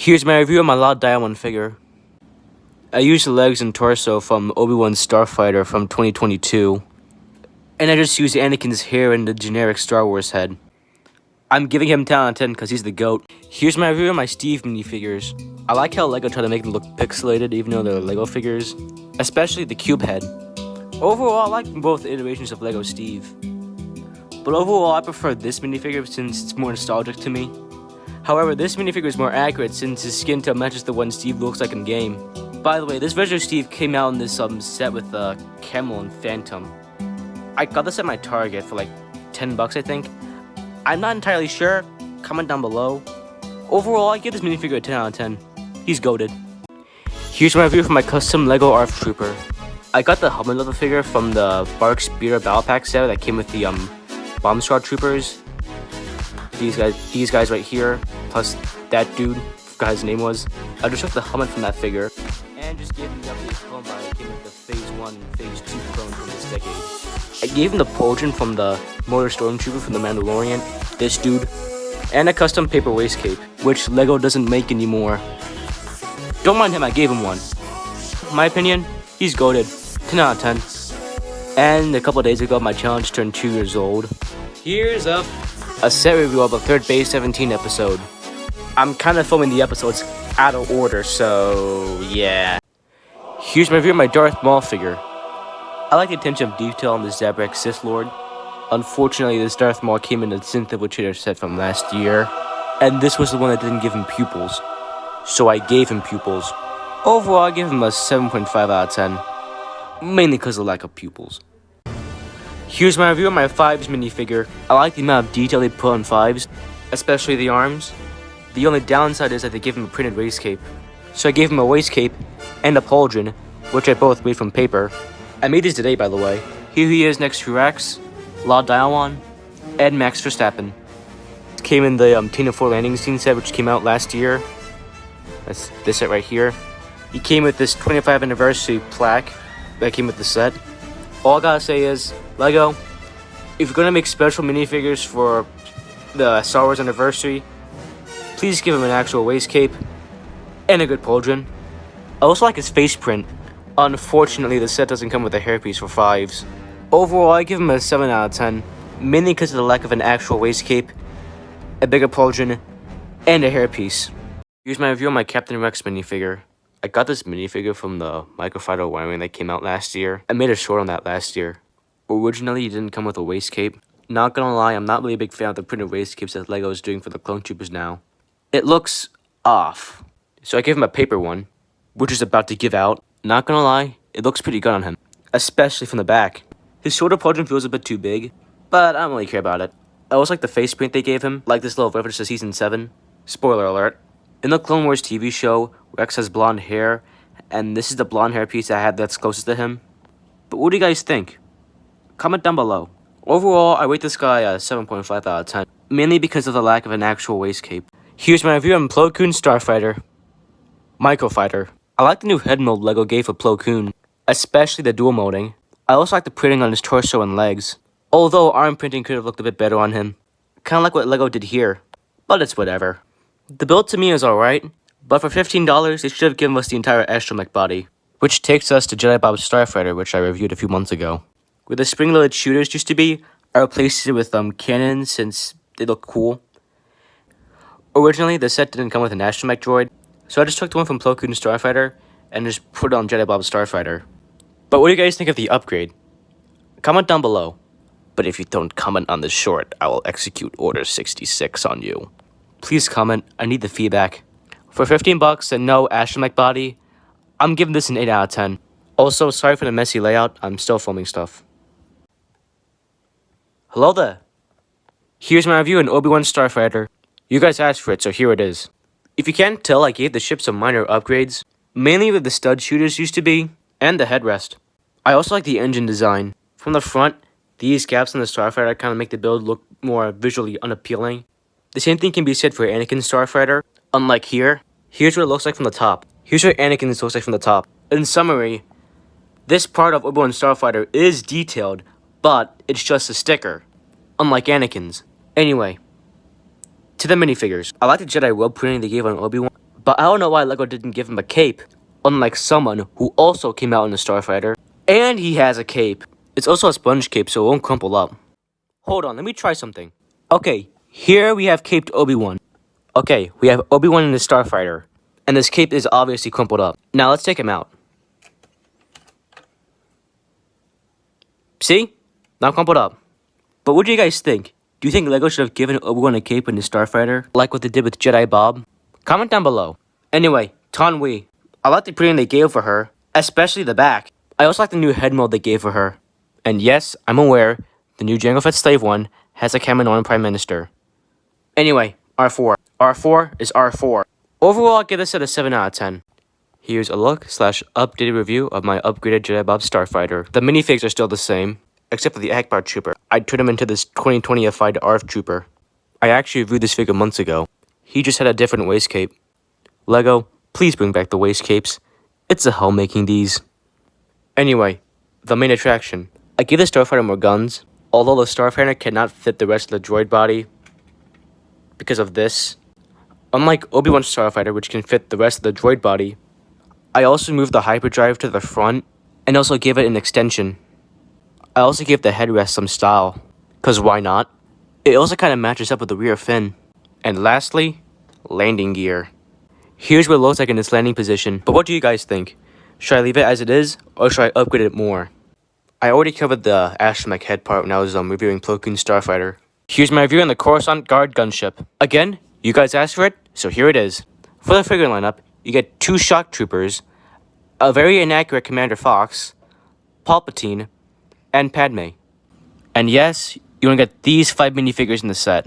Here's my review of my Law Diamond figure. I used the legs and torso from Obi-Wan's Starfighter from 2022. And I just used Anakin's hair and the generic Star Wars head. I'm giving him 10 out of 10 because he's the GOAT. Here's my review of my Steve minifigures. I like how LEGO tried to make them look pixelated even though they're LEGO figures. Especially the cube head. Overall, I like both iterations of LEGO Steve. But overall, I prefer this minifigure since it's more nostalgic to me. However, this minifigure is more accurate since his skin tone matches the one Steve looks like in game. By the way, this version of Steve came out in this set with Camel and Phantom. I got this at my Target for like 10 bucks, I think. I'm not entirely sure. Comment down below. Overall, I give this minifigure a 10 out of 10. He's goated. Here's my review for my custom LEGO ARF Trooper. I got the helmet leather figure from the Bark Spear Battle Pack set that came with the Bomb Squad Troopers. These guys right here, plus that dude, forgot his name was. I just took the helmet from that figure and just gave him the updated clone body that came with the Phase 1 and Phase 2 clone from this decade. I gave him the Pauldron from the Motor Stormtrooper from the Mandalorian, this dude, and a custom paper waist cape, which LEGO doesn't make anymore. Don't mind him, I gave him one. In my opinion, he's goated. 10 out of 10. And a couple days ago, my challenge turned 2 years old. Here's a set review of the 3rd Base 17 episode. I'm kind of filming the episodes out of order, so yeah. Here's my review of my Darth Maul figure. I like the attention of detail on the Zabrak Sith Lord. Unfortunately, this Darth Maul came in the Synth Infiltrator set from last year, and this was the one that didn't give him pupils. So I gave him pupils. Overall, I give him a 7.5 out of 10, mainly because of the lack of pupils. Here's my review of my Fives minifigure. I like the amount of detail they put on Fives, especially the arms. The only downside is that they give him a printed waist cape. So I gave him a waist cape and a pauldron, which I both made from paper. I made these today, by the way. Here he is next to Rex, Law Diamond, and Max Verstappen. It came in the Tina 4 landing scene set, which came out last year. That's this set right here. He came with this 25th anniversary plaque that came with the set. All I gotta say is, LEGO, if you're gonna make special minifigures for the Star Wars anniversary, please give him an actual waist cape and a good pauldron. I also like his face print. Unfortunately, the set doesn't come with a hairpiece for Fives. Overall, I give him a 7 out of 10, mainly because of the lack of an actual waist cape, a bigger pauldron, and a hairpiece. Here's my review on my Captain Rex minifigure. I got this minifigure from the Microfighter wiring that came out last year. I made a short on that last year. Originally, it didn't come with a waist cape. Not gonna lie, I'm not really a big fan of the printed waist capes that LEGO is doing for the clone troopers now. It looks off. So I gave him a paper one, which is about to give out. Not gonna lie, it looks pretty good on him, especially from the back. His shoulder pauldron feels a bit too big, but I don't really care about it. I also like the face paint they gave him, like this little reference to Season 7. Spoiler alert. In the Clone Wars TV show, Rex has blonde hair, and this is the blonde hair piece I had that's closest to him. But what do you guys think? Comment down below. Overall, I rate this guy a 7.5 out of 10, mainly because of the lack of an actual waist cape. Here's my review on Plo Koon Starfighter. Microfighter. I like the new head mold LEGO gave for Plo Koon, especially the dual molding. I also like the printing on his torso and legs, although arm printing could have looked a bit better on him. Kinda like what LEGO did here, but it's whatever. The build to me is alright, but for $15, they should have given us the entire astromech body. Which takes us to Jedi Bob's Starfighter, which I reviewed a few months ago. Where the spring-loaded shooters used to be, I replaced it with cannons since they look cool. Originally, the set didn't come with an astromech droid, so I just took the one from Plo Koon Starfighter and just put it on Jedi Bob's Starfighter. But what do you guys think of the upgrade? Comment down below. But if you don't comment on this short, I will execute Order 66 on you. Please comment, I need the feedback. For 15 bucks and no astromech body, I'm giving this an 8 out of 10. Also, sorry for the messy layout, I'm still filming stuff. Hello there. Here's my review on Obi-Wan Starfighter. You guys asked for it, so here it is. If you can't tell, I gave the ship some minor upgrades, mainly where the stud shooters used to be, and the headrest. I also like the engine design. From the front, these gaps on the Starfighter kind of make the build look more visually unappealing. The same thing can be said for Anakin's Starfighter. Unlike here, here's what it looks like from the top. Here's what Anakin's looks like from the top. In summary, this part of Obi-Wan Starfighter is detailed, but it's just a sticker, unlike Anakin's. Anyway, to the minifigures. I like the Jedi robe printing they gave on Obi-Wan, But I don't know why LEGO didn't give him a cape, unlike someone who also came out in the Starfighter. And he has a cape. It's also a sponge cape, so it won't crumple up. Hold on, let me try something. Okay, here we have caped Obi-Wan. Okay, we have Obi-Wan in the Starfighter. And this cape is obviously crumpled up. Now let's take him out. See? Not crumpled up. But what do you guys think? Do you think LEGO should have given Obi-Wan a cape in the Starfighter, like what they did with Jedi Bob? Comment down below. Anyway, Tan Wee. I like the printing they gave for her, especially the back. I also like the new head mold they gave for her. And yes, I'm aware, the new Jango Fett Slave one has a Kaminoan Prime Minister. Anyway, R4. R4 is R4. Overall, I'll give this set a 7 out of 10. Here's a look/updated review of my upgraded Jedi Bob Starfighter. The minifigs are still the same, except for the Akbar Trooper. I'd turn him into this 2020 Fied ARF Trooper. I actually reviewed this figure months ago. He just had a different waist cape. LEGO, please bring back the waist capes. It's a hell making these. Anyway, the main attraction. I give the Starfighter more guns, although the Starfighter cannot fit the rest of the droid body because of this. Unlike Obi-Wan's Starfighter, which can fit the rest of the droid body, I also moved the hyperdrive to the front and also gave it an extension. I also gave the headrest some style, cause why not? It also kind of matches up with the rear fin. And lastly, landing gear. Here's what it looks like in its landing position, but what do you guys think? Should I leave it as it is, or should I upgrade it more? I already covered the astromech head part when I was reviewing Plo Koon's Starfighter. Here's my review on the Coruscant Guard gunship. Again, you guys asked for it, so here it is. For the figure lineup, you get 2 shock troopers, a very inaccurate Commander Fox, Palpatine, and Padme. And yes, you only get these 5 minifigures in the set,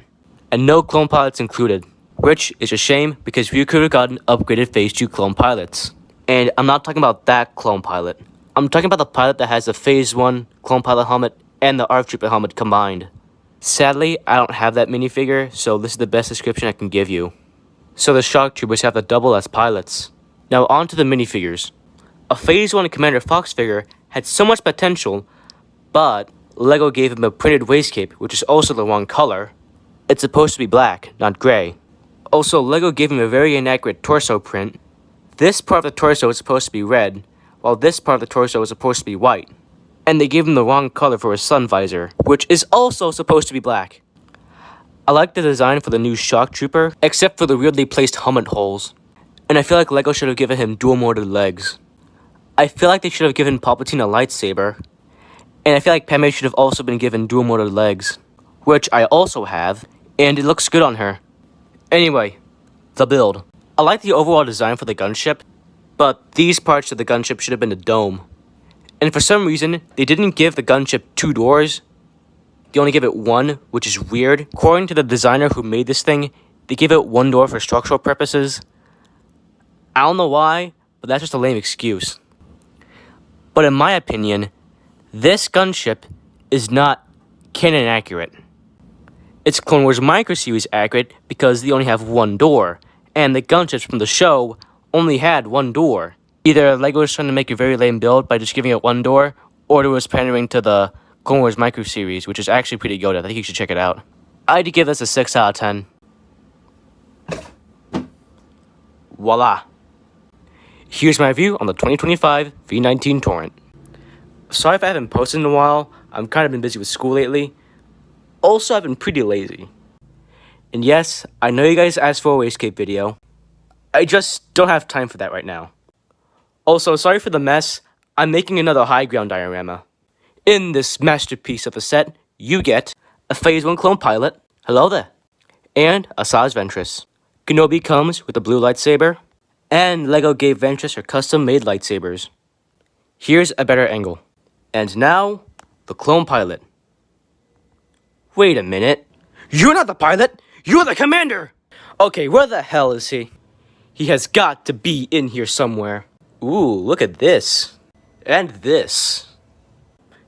and no clone pilots included, which is a shame because we could have gotten upgraded Phase 2 clone pilots. And I'm not talking about that clone pilot. I'm talking about the pilot that has the Phase 1 clone pilot helmet and the ARF Trooper helmet combined. Sadly, I don't have that minifigure, so this is the best description I can give you. So the shock troopers have to double as pilots. Now on to the minifigures. A Phase 1 Commander Fox figure had so much potential, but LEGO gave him a printed waist cape, which is also the wrong color. It's supposed to be black, not gray. Also, LEGO gave him a very inaccurate torso print. This part of the torso is supposed to be red, while this part of the torso is supposed to be white. And they gave him the wrong color for his sun visor, which is also supposed to be black. I like the design for the new shock trooper, except for the weirdly placed helmet holes. And I feel like LEGO should have given him dual-molded legs. I feel like they should have given Palpatine a lightsaber. And I feel like Padme should have also been given dual-molded legs, which I also have, and it looks good on her. Anyway, the build. I like the overall design for the gunship, but these parts of the gunship should have been a dome. And for some reason, they didn't give the gunship 2 doors. They only give it 1, which is weird. According to the designer who made this thing, they gave it 1 door for structural purposes. I don't know why, but that's just a lame excuse. But in my opinion, this gunship is not canon accurate. It's Clone Wars Micro Series accurate because they only have 1 door, and the gunships from the show only had 1 door. Either LEGO was trying to make a very lame build by just giving it 1 door, or it was pandering to the Clone Wars Micro Series, which is actually pretty good. I think you should check it out. I'd give this a 6 out of 10. Voila. Here's my review on the 2025 V19 Torrent. Sorry if I haven't posted in a while. I've kind of been busy with school lately. Also, I've been pretty lazy. And yes, I know you guys asked for a waistcape video. I just don't have time for that right now. Also, sorry for the mess. I'm making another high ground diorama. In this masterpiece of a set, you get a Phase 1 clone pilot, hello there, and a Asajj Ventress. Kenobi comes with a blue lightsaber, and LEGO gave Ventress her custom-made lightsabers. Here's a better angle. And now, the clone pilot. Wait a minute. You're not the pilot! You're the commander! Okay, where the hell is he? He has got to be in here somewhere. Ooh, look at this. And this.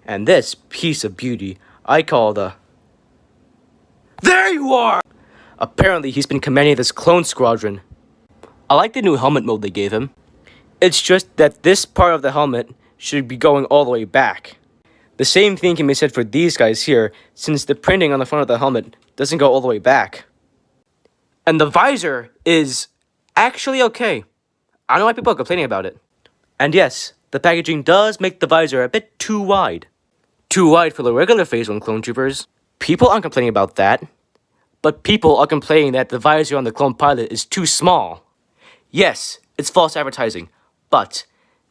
And this piece of beauty I call the... There you are! Apparently he's been commanding this clone squadron. I like the new helmet mode they gave him. It's just that this part of the helmet should be going all the way back. The same thing can be said for these guys here, since the printing on the front of the helmet doesn't go all the way back. And the visor is actually okay. I don't know why people are complaining about it. And yes, the packaging does make the visor a bit too wide. Too wide for the regular Phase 1 clone troopers. People aren't complaining about that. But people are complaining that the visor on the clone pilot is too small. Yes, it's false advertising. But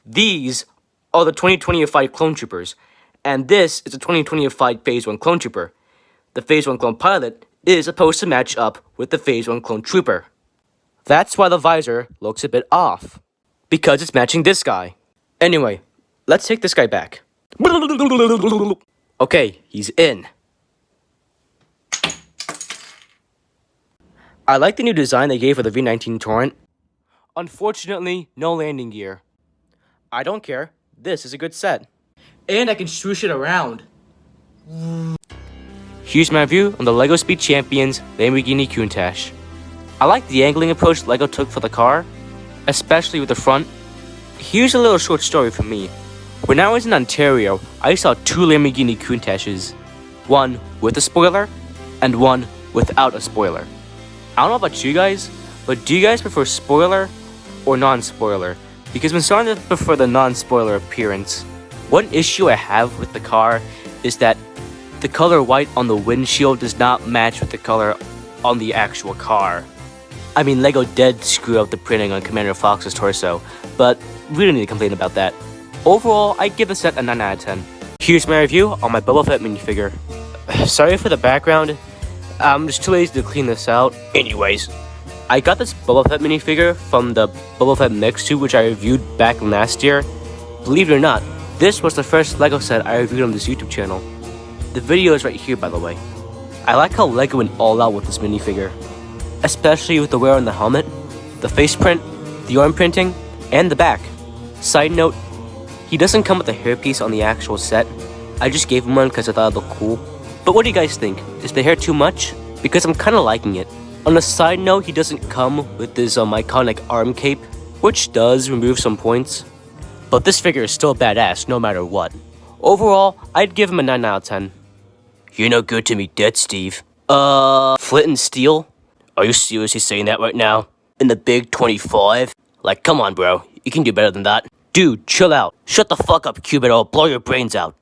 these are the 2025 clone troopers. And this is the 2025 Phase 1 clone trooper. The Phase 1 clone pilot is supposed to match up with the Phase 1 clone trooper. That's why the visor looks a bit off. Because it's matching this guy. Anyway, let's take this guy back. Okay, he's in. I like the new design they gave for the V19 Torrent. Unfortunately, no landing gear. I don't care. This is a good set. And I can swoosh it around. Here's my view on the LEGO Speed Champions Lamborghini Countach. I like the angling approach LEGO took for the car, especially with the front. Here's a little short story from me. When I was in Ontario, I saw two Lamborghini Countaches. One with a spoiler, and one without a spoiler. I don't know about you guys, but do you guys prefer spoiler or non-spoiler? Because I'm starting to prefer the non-spoiler appearance. One issue I have with the car is that the color white on the windshield does not match with the color on the actual car. I mean, LEGO did screw up the printing on Commander Fox's torso, but we don't need to complain about that. Overall, I give the set a 9 out of 10. Here's my review on my Boba Fett minifigure. Sorry for the background. I'm just too lazy to clean this out. Anyways, I got this Boba Fett minifigure from the Boba Fett Mix suit, which I reviewed back last year. Believe it or not, this was the first LEGO set I reviewed on this YouTube channel. The video is right here, by the way. I like how LEGO went all out with this minifigure. Especially with the wear on the helmet, the face print, the arm printing, and the back. Side note, he doesn't come with a hairpiece on the actual set. I just gave him one because I thought it looked cool. But what do you guys think? Is the hair too much? Because I'm kind of liking it. On a side note, he doesn't come with this iconic arm cape, which does remove some points. But this figure is still badass no matter what. Overall, I'd give him a 9 out of 10. You're no good to me dead, Steve. Flint and Steel? Are you seriously saying that right now? In the big 25? Like, come on, bro. You can do better than that. Dude, chill out. Shut the fuck up, Cubit, or I'll blow your brains out.